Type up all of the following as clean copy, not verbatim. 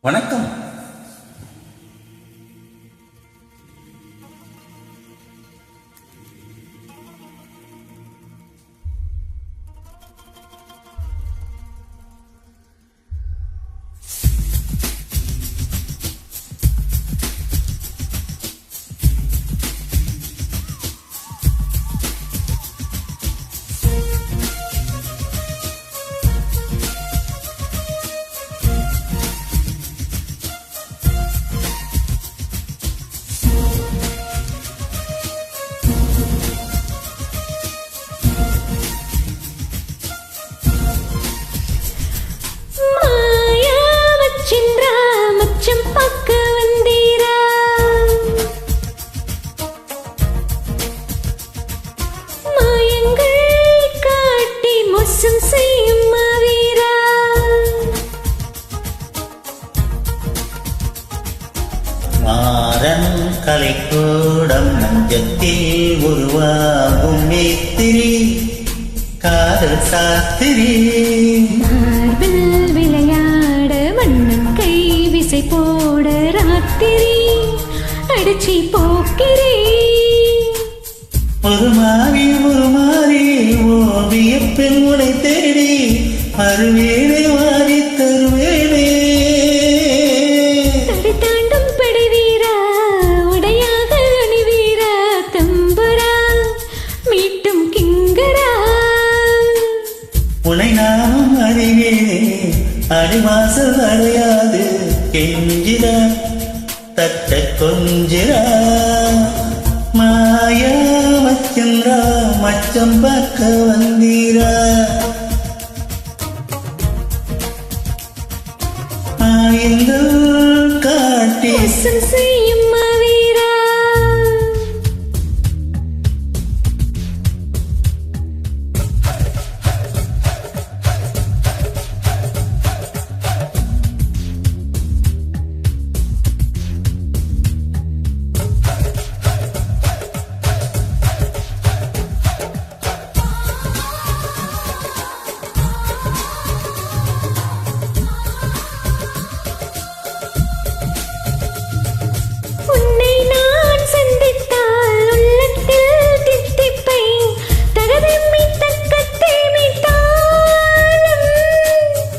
வணக்கம். மாறன் கலைக்கூடம் நஞ்சத்தில் உருவாகும் மேத்திரி காதல் சாத்திரி மார்பில் விளையாட மன்னன் கை விசை போட ராத்திரி அடிச்சி போக்கிறே ஒரு மாறி ஓவிய பெண் உனை தேடி அருவேனை வாரி தருவேனே தாண்டும் படைவீரா உடையாக அணிவீரா தம்புரா மீட்டும் கிங்கரா உனை நானும் அறிவேனே அடிவாசல் அடையாது கெஞ்சிரா தட்ட கொஞ்சிரா மாயா மச்சந்திரா மச்சம் பார்க்க வந்தீரா ஆயுங்கள் காட்டி மோசம் செய்யும் மாவீரா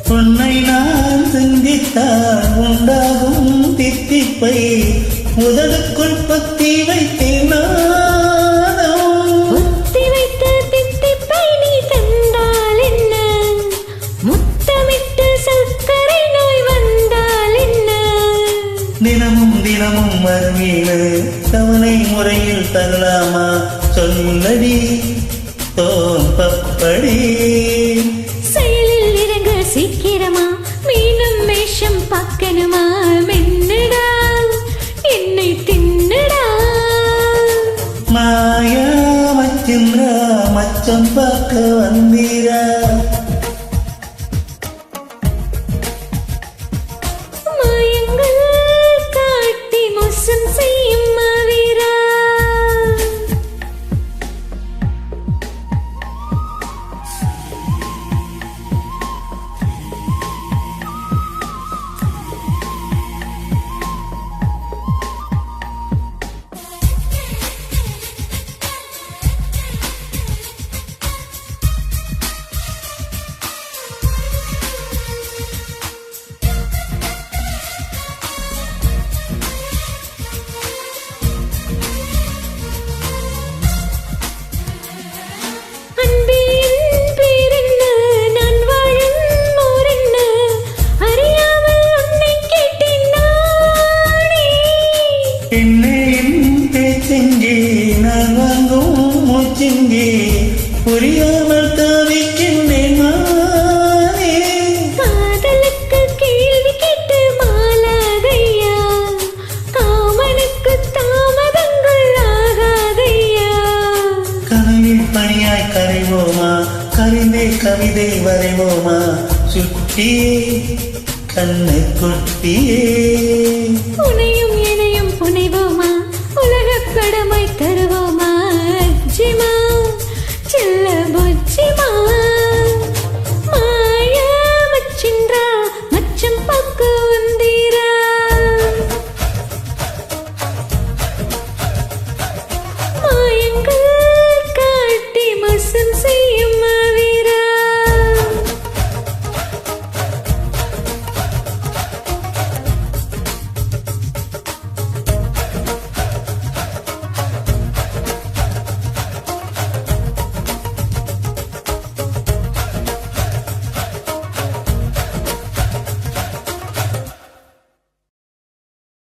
உன்னை நான் சந்தித்தால் உண்டாகும் தித்திப்பை முதலுக்குள் பத்தி வைத்தேன் ஒத்தி வைத்த தித்திப்பை நீ தந்தால் என்ன முத்தமிட்டு சர்க்கரை நோய் வந்தால் என்ன தினமும் மறுமீனு தவணை முறையில் தரலாமா சொல்லடி தோம்பப்படி செயலில் இறங்க சீக்கிரமா மீனும் மேஷம் பார்க்கணுமா மென்னடா என்னை தின்னடா மாயா மச்சந்திரா மச்சம் பார்க்க வந்தீரா மாயங்கள் காட்டி மோசம் செய்யும் மாவீரா புரியாமல் தவிக்கின்றேன் நானே காதலுக்கு கேள்வி கேட்டு மாலாதையா காமனுக்கு தாமதங்கள் ஆகாதையா கனவில் பணியாய் கரைவோமா கரைந்தே கவிதை வரைவோமா சுட்டியே கண்ணு குட்டியே உனை